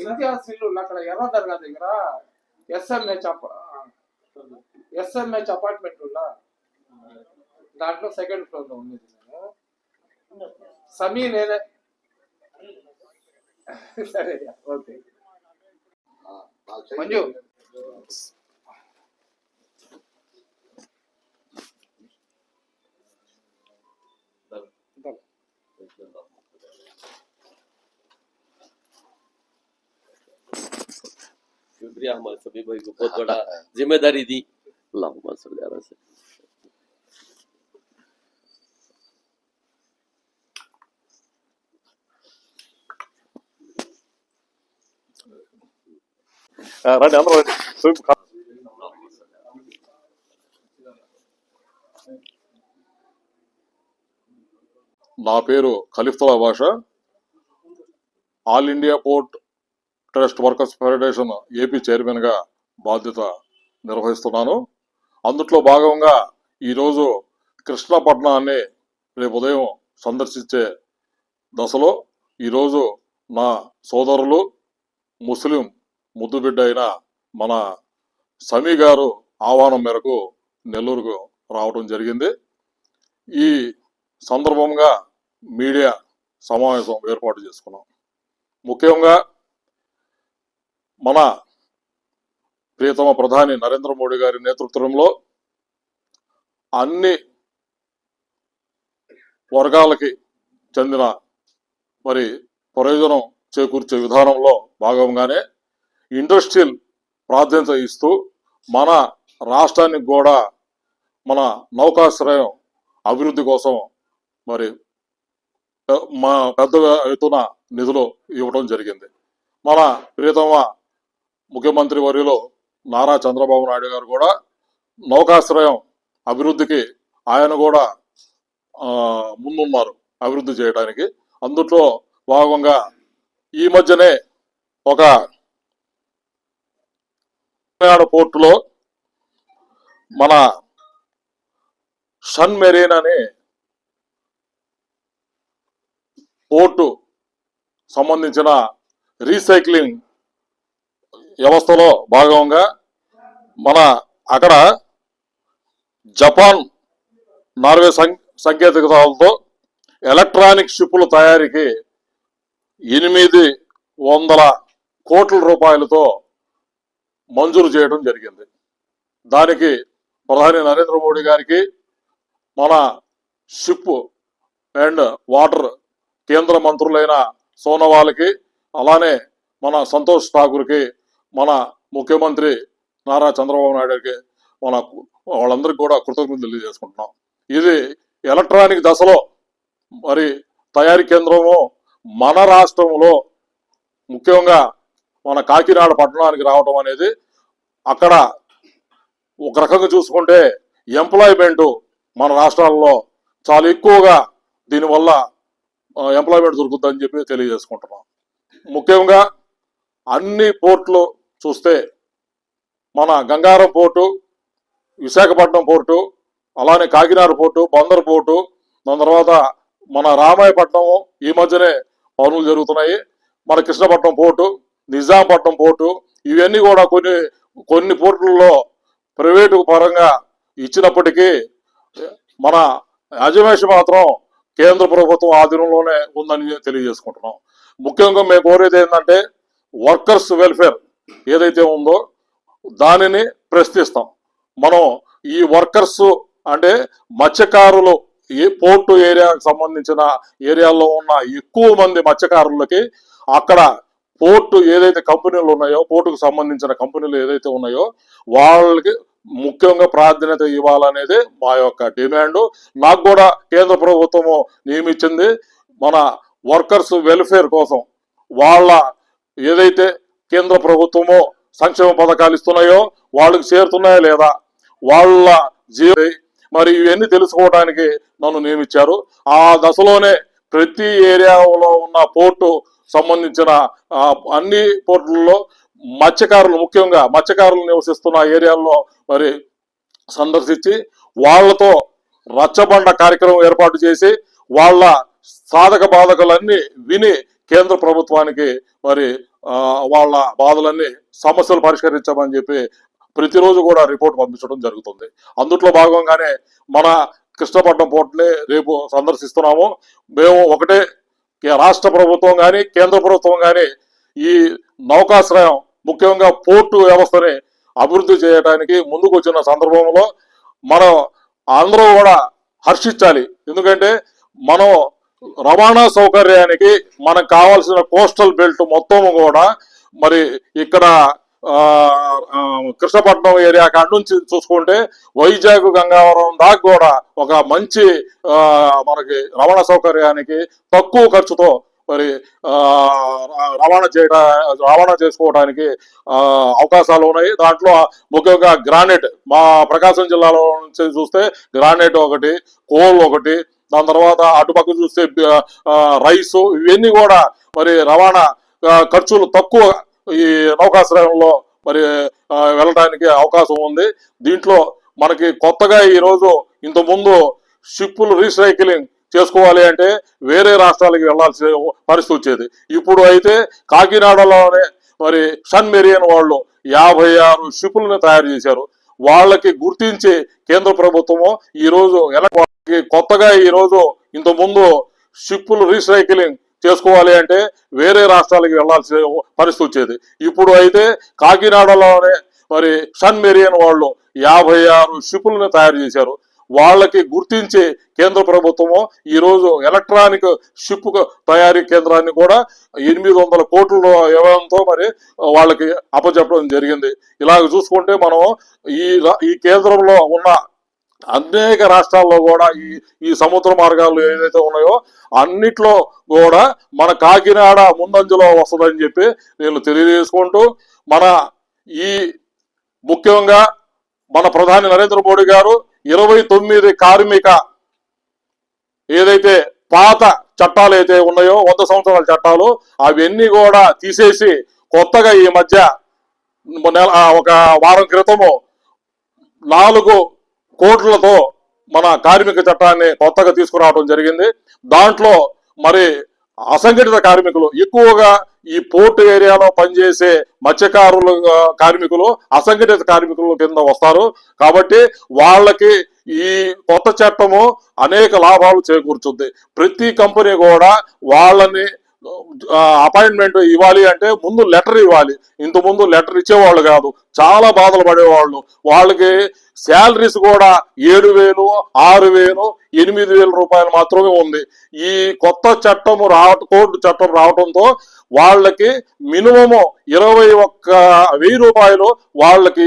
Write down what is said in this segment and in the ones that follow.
ఇంతియాజ్ ఇల్లు అక్కడ ఎర్ర దర్గా దగ్గర ఎస్ఎంహెచ్ అపార్ట్మెంట్ ఉందా, దాంట్లో సెకండ్ ఫ్లోర్ లో ఉంది. సమీ నేనే. సరే ఓకే. మంజు शुक्रिया हमारे सभी भाई को, बहुत बड़ा जिम्मेदारी दी। अल्लाहुम्मा सल्ली अला सय्यिदना। రండి అందరూ రండి. నా పేరు Khalifulla Basha. All India port trust workers federation AP chairman గా బాధ్యత నిర్వహిస్తున్నాను. అందుట్లో భాగంగా ఈరోజు కృష్ణపట్నాన్ని రేపు ఉదయం సందర్శించే దశలో ఈరోజు నా సోదరులు ముస్లిం ముద్దుబిడ్డ అయిన మన సమీ గారు ఆహ్వానం మేరకు నెల్లూరుకు రావడం జరిగింది. ఈ సందర్భంగా మీడియా సమావేశం ఏర్పాటు చేసుకున్నాం. ముఖ్యంగా మన ప్రియతమ ప్రధాని నరేంద్ర మోడీ గారి నేతృత్వంలో అన్ని వర్గాలకి చెందిన మరి ప్రయోజనం చేకూర్చే విధానంలో భాగంగానే ఇండస్ట్రియల్ ప్రాధాన్యత ఇస్తూ మన రాష్ట్రానికి కూడా మన నౌకాశ్రయం అభివృద్ధి కోసం మరి పెద్ద ఎత్తున నిధులు ఇవ్వడం జరిగింది. మన ప్రియతమ ముఖ్యమంత్రి వర్యులు నారా చంద్రబాబు నాయుడు గారు కూడా నౌకాశ్రయం అభివృద్ధికి ఆయన కూడా ముందున్నారు అభివృద్ధి చేయడానికి. అందుట్లో భాగంగా ఈ మధ్యనే ఒక పోర్టులో మన సన్ మెరీన్ అనే పోర్టు సంబంధించిన రీసైక్లింగ్ వ్యవస్థలో భాగంగా మన అక్కడ జపాన్ నార్వే సాంకేతికతలతో ఎలక్ట్రానిక్ షిప్పుల తయారీకి 800 కోట్ల రూపాయలతో మంజూరు చేయడం జరిగింది. దానికి ప్రధాని నరేంద్ర మోడీ గారికి, మన షిప్ అండ్ వాటర్ కేంద్ర మంత్రులైన సోనోవాల్కి, అలానే మన సంతోష్ ఠాకూర్కి, మన ముఖ్యమంత్రి నారా చంద్రబాబు నాయుడుకి, మన వాళ్ళందరికీ కూడా కృతజ్ఞతలు తెలియజేసుకుంటున్నాం. ఇది ఎలక్ట్రానిక్ దశలో మరి తయారీ కేంద్రము మన రాష్ట్రంలో ముఖ్యంగా మన కాకినాడ పట్టణానికి రావడం అనేది, అక్కడ ఒక రకంగా చూసుకుంటే ఎంప్లాయ్మెంట్ మన రాష్ట్రాల్లో చాలా ఎక్కువగా దీనివల్ల ఎంప్లాయ్మెంట్ దొరుకుతుందని చెప్పి తెలియజేసుకుంటున్నాం. ముఖ్యంగా అన్ని పోర్టులు చూస్తే మన గంగారం పోర్టు, విశాఖపట్నం పోర్టు, అలానే కాకినాడ పోర్టు, బందర్ పోర్టు, దాని తర్వాత మన రామాయపట్నం ఈ మధ్యనే పనులు జరుగుతున్నాయి. మన కృష్ణపట్నం పోర్టు, నిజాంపట్నం పోర్టు, ఇవన్నీ కూడా కొన్ని పోర్టుల్లో ప్రైవేటు పరంగా ఇచ్చినప్పటికీ మన యాజమాన్యం మాత్రం కేంద్ర ప్రభుత్వం ఆధీనంలోనే ఉందని తెలియజేసుకుంటున్నాం. ముఖ్యంగా మేము కోరేది ఏంటంటే వర్కర్స్ వెల్ఫేర్ ఏదైతే ఉందో దానిని ప్రశ్నిస్తాం. మనం ఈ వర్కర్స్ అంటే మత్స్యకారులు, ఏ పోర్టు ఏరియాకి సంబంధించిన ఏరియాల్లో ఉన్న ఎక్కువ మంది మత్స్యకారులకి అక్కడ పోర్టు ఏదైతే కంపెనీలు ఉన్నాయో, పోర్టుకు సంబంధించిన కంపెనీలు ఏదైతే ఉన్నాయో వాళ్ళకి ముఖ్యంగా ప్రాధాన్యత ఇవ్వాలనేది మా యొక్క డిమాండ్. నాకు కూడా కేంద్ర ప్రభుత్వము నియమించింది మన వర్కర్స్ వెల్ఫేర్ కోసం. వాళ్ళ ఏదైతే కేంద్ర ప్రభుత్వమో సంక్షేమ పథకాలు ఇస్తున్నాయో వాళ్ళకి చేరుతున్నాయా లేదా, వాళ్ళ మరి ఇవన్నీ తెలుసుకోవడానికి నన్ను నియమించారు. ఆ దశలోనే ప్రతి ఏరియాలో ఉన్న పోర్టు సంబంధించిన అన్ని పోర్టులలో మత్స్యకారులు, ముఖ్యంగా మత్స్యకారులు నివసిస్తున్న ఏరియాల్లో మరి సందర్శించి వాళ్లతో రచ్చబండ కార్యక్రమం ఏర్పాటు చేసి వాళ్ళ సాధక బాధకాలన్నీ విని కేంద్ర ప్రభుత్వానికి మరి వాళ్ళ బాధలన్నీ సమస్యలు పరిష్కరించమని చెప్పి ప్రతిరోజు కూడా రిపోర్ట్ పంపించడం జరుగుతుంది. అందుట్లో భాగంగానే మన కృష్ణపట్నం పోర్టుని రేపు సందర్శిస్తున్నాము. మేము ఒకటే, రాష్ట్ర ప్రభుత్వం కానీ కేంద్ర ప్రభుత్వం కానీ ఈ నౌకాశ్రయం ముఖ్యంగా పోర్టు వ్యవస్థని అభివృద్ధి చేయడానికి ముందుకు వచ్చిన సందర్భంలో మనం అందరూ కూడా హర్షించాలి. ఎందుకంటే మనం రవాణా సౌకర్యానికి మనకు కావాల్సిన కోస్టల్ బెల్ట్ మొత్తం కూడా మరి ఇక్కడ కృష్ణపట్నం ఏరియా కాడ నుంచి చూసుకుంటే వైజాగ్ గంగావరం దాకా కూడా ఒక మంచి మనకి రవాణా సౌకర్యానికి తక్కువ ఖర్చుతో మరి రవాణా చేసుకోవడానికి అవకాశాలు ఉన్నాయి. దాంట్లో ముఖ్యంగా గ్రానైట్, మా ప్రకాశం జిల్లాలో నుంచి చూస్తే గ్రానైట్ ఒకటి, కోల్ ఒకటి, దాని తర్వాత అటుపక్క చూస్తే రైస్, ఇవన్నీ కూడా మరి రవాణా ఖర్చులు తక్కువ ఈ నౌకాశ్రయంలో మరి వెళ్ళడానికి అవకాశం ఉంది. దీంట్లో మనకి కొత్తగా ఈరోజు ఇంతకుముందు షిప్పులు రీసైక్లింగ్ చేసుకోవాలి అంటే వేరే రాష్ట్రాలకి వెళ్లాల్సిన పరిస్థితి వచ్చేది. ఇప్పుడు అయితే కాకినాడలోనే మరి సన్ మెరియన్ వాళ్ళు 56 షిప్పులను తయారు చేశారు. వాళ్ళకి గుర్తించి కేంద్ర ప్రభుత్వము ఈరోజు కొత్తగా ఈరోజు ఇంతకుముందు షిప్పులు రీసైక్లింగ్ చేసుకోవాలి అంటే వేరే రాష్ట్రాలకి వెళ్లాల్సిన పరిస్థితి వచ్చేది. ఇప్పుడు అయితే కాకినాడలోనే మరి సన్ మెరియన్ వాళ్ళు 56 షిప్పులను తయారు చేశారు. వాళ్ళకి గుర్తించి కేంద్ర ప్రభుత్వము ఈరోజు ఎలక్ట్రానిక్ షిప్ తయారీ కేంద్రాన్ని కూడా 800 కోట్ల వ్యయంతో మరి వాళ్ళకి అప్పచెప్పడం జరిగింది. ఇలాగ చూసుకుంటే మనం ఈ కేంద్రంలో ఉన్న అనేక రాష్ట్రాల్లో కూడా ఈ సముద్ర మార్గాలు ఏదైతే ఉన్నాయో అన్నిట్లో కూడా మన కాకినాడ ముందంజలో వస్తుందని చెప్పి నేను తెలియజేసుకుంటూ, మన ఈ ముఖ్యంగా మన ప్రధాని నరేంద్ర మోడీ గారు 29 కార్మిక ఏదైతే పాత చట్టాలు అయితే ఉన్నాయో 100 సంవత్సరాల చట్టాలు అవన్నీ కూడా తీసేసి కొత్తగా ఈ మధ్య ఒక వారం క్రితము 4 కోట్లతో మన కార్మిక చట్టాన్ని కొత్తగా తీసుకురావడం జరిగింది. దాంట్లో మరి అసంఘటిత కార్మికులు, ఎక్కువగా ఈ పోర్టు ఏరియాలో పనిచేసే మత్స్యకారులు కార్మికులు అసంఘటిత కార్మికుల కింద వస్తారు. కాబట్టి వాళ్ళకి ఈ కొత్త చట్టము అనేక లాభాలు చేకూర్చుద్ది. ప్రతి కంపెనీ కూడా వాళ్ళని అపాయింట్మెంట్ ఇవ్వాలి అంటే ముందు లెటర్ ఇవ్వాలి. ఇంత ముందు లెటర్ ఇచ్చేవాళ్ళు కాదు, చాలా బాధలు పడేవాళ్ళు. వాళ్ళకి శాలరీస్ కూడా 7,000, 6,000, 8,000 రూపాయలు మాత్రమే ఉంది. ఈ కొత్త చట్టము కోర్టు చట్టం రావడంతో వాళ్ళకి మినిమము 21,000 రూపాయలు వాళ్ళకి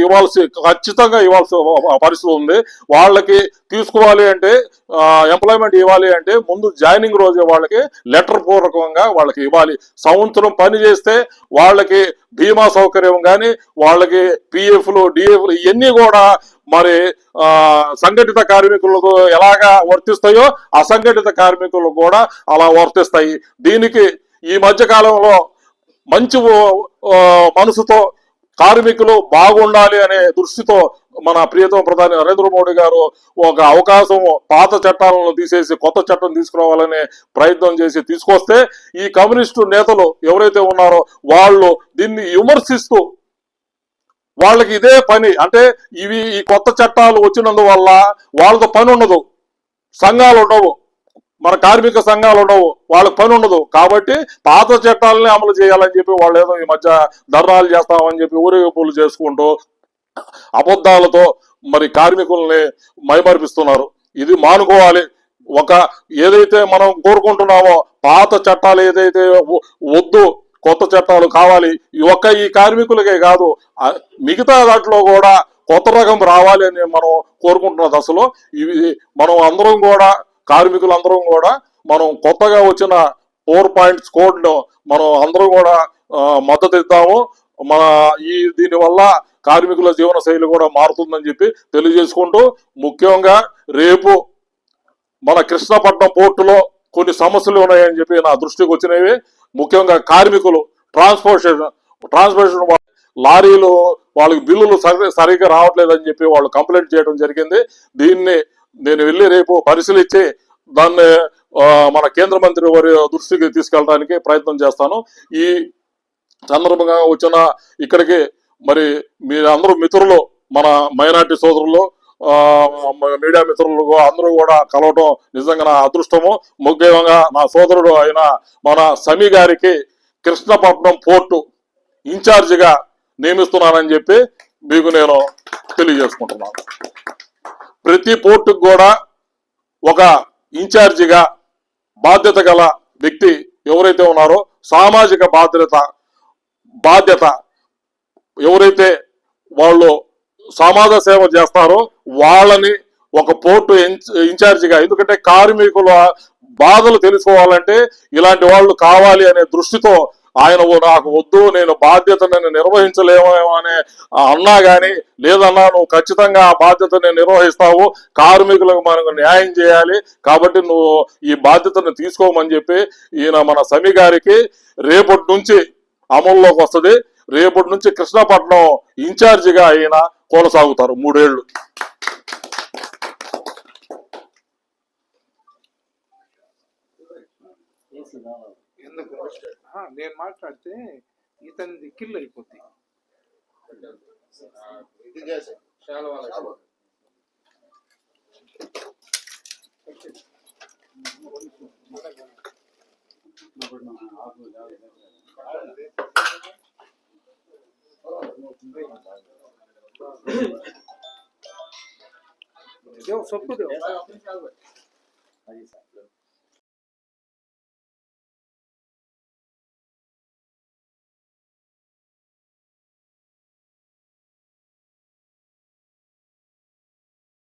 ఖచ్చితంగా ఇవ్వాల్సి పరిస్థితి ఉంది. వాళ్ళకి తీసుకోవాలి అంటే ఎంప్లాయ్మెంట్ ఇవ్వాలి అంటే ముందు జాయినింగ్ రోజే వాళ్ళకి లెటర్ పూర్వకంగా వాళ్ళకి ఇవ్వాలి. సంవత్సరం పని చేస్తే వాళ్ళకి బీమా సౌకర్యం కానీ, వాళ్ళకి పిఎఫ్లు, డిఎఫ్లు ఇవన్నీ కూడా మరి సంఘటిత కార్మికులకు ఎలాగా వర్తిస్తాయో అసంఘటిత కార్మికులకు కూడా అలా వర్తిస్తాయి. దీనికి ఈ మధ్య కాలంలో మంచి మనసుతో కార్మికులు బాగుండాలి అనే దృష్టితో మన ప్రియతమ ప్రధాని నరేంద్ర మోడీ గారు ఒక అవకాశం, పాత చట్టాలను తీసేసి కొత్త చట్టం తీసుకురావాలనే ప్రయత్నం చేసి తీసుకొస్తే ఈ కమ్యూనిస్టు నేతలు ఎవరైతే ఉన్నారో వాళ్ళు దీన్ని విమర్శిస్తూ వాళ్ళకి ఇదే పని. అంటే ఈ కొత్త చట్టాలు వచ్చినందువల్ల వాళ్ళతో పని ఉండదు, సంఘాలు ఉండవు, మన కార్మిక సంఘాలు ఉండవు, వాళ్ళకి పని ఉండదు. కాబట్టి పాత చట్టాలని అమలు చేయాలని చెప్పి వాళ్ళు ఏదో ఈ మధ్య ధర్నాలు చేస్తామని చెప్పి ఊరేగింపులు చేసుకుంటూ అబద్ధాలతో మరి కార్మికుల్ని మైమర్పిస్తున్నారు. ఇది మానుకోవాలి. ఏదైతే మనం కోరుకుంటున్నామో పాత చట్టాలు ఏదైతే వద్దు, కొత్త చట్టాలు కావాలి. ఈ కార్మికులకే కాదు, మిగతా దాంట్లో కూడా కొత్త రకం రావాలి అని మనం కోరుకుంటున్న దశలో మనం అందరం కూడా, కార్మికులందరం కూడా మనం కొత్తగా వచ్చిన 4 పాయింట్స్ కోడ్ మనం అందరం కూడా మద్దతు ఇద్దాము. దీనివల్ల కార్మికుల జీవన శైలి కూడా మారుతుందని చెప్పి తెలియజేసుకుంటూ, ముఖ్యంగా రేపు మన కృష్ణపట్నం పోర్టులో కొన్ని సమస్యలు ఉన్నాయని చెప్పి నా దృష్టికి వచ్చినవి. ముఖ్యంగా కార్మికులు ట్రాన్స్పోర్టేషన్ లారీలు వాళ్ళకి బిల్లులు సరిగ్గా రావట్లేదని చెప్పి వాళ్ళు కంప్లైంట్ చేయడం జరిగింది. దీన్ని నేను వెళ్ళి రేపు పరిశీలించి దాన్ని మన కేంద్ర మంత్రి వారి దృష్టికి తీసుకెళ్ళడానికి ప్రయత్నం చేస్తాను. ఈ సందర్భంగా వచ్చిన ఇక్కడికి మరి మీరందరూ మిత్రులు, మన మైనార్టీ సోదరులు, మీడియా మిత్రులు అందరూ కూడా కలవటం నిజంగా నా అదృష్టము. ముఖ్యంగా నా సోదరుడు అయిన మన సమీ గారికి కృష్ణపట్నం పోర్టు ఇన్ఛార్జిగా నియమిస్తున్నానని చెప్పి మీకు నేను తెలియజేసుకుంటున్నాను. ప్రతి పోర్టుకు కూడా ఒక ఇన్ఛార్జిగా బాధ్యత గల వ్యక్తి ఎవరైతే ఉన్నారో, సామాజిక బాధ్యత ఎవరైతే వాళ్ళు సమాజ సేవ చేస్తారో వాళ్ళని ఒక పోర్టు ఇన్ఛార్జిగా, ఎందుకంటే కార్మికుల బాధలు తెలుసుకోవాలంటే ఇలాంటి వాళ్ళు కావాలి అనే దృష్టితో ఆయన నాకు వద్దు, నేను బాధ్యతను నిర్వహించలేమో అని అన్నా గాని, లేదన్నా నువ్వు ఖచ్చితంగా ఆ బాధ్యతను నిర్వహిస్తావు, కార్మికులకు మనకు న్యాయం చేయాలి కాబట్టి నువ్వు ఈ బాధ్యతను తీసుకోమని చెప్పి ఈయన మన సమీ గారికి రేపటి నుంచి అమల్లోకి వస్తుంది. రేపటి నుంచి కృష్ణపట్నం ఇన్ఛార్జిగా ఆయన కొనసాగుతారు 3 ఏళ్ళు. ఎందుకు నేను మాట్లాడితే ఇతనిది కిల్ అయిపోద్ది. देव सबको देव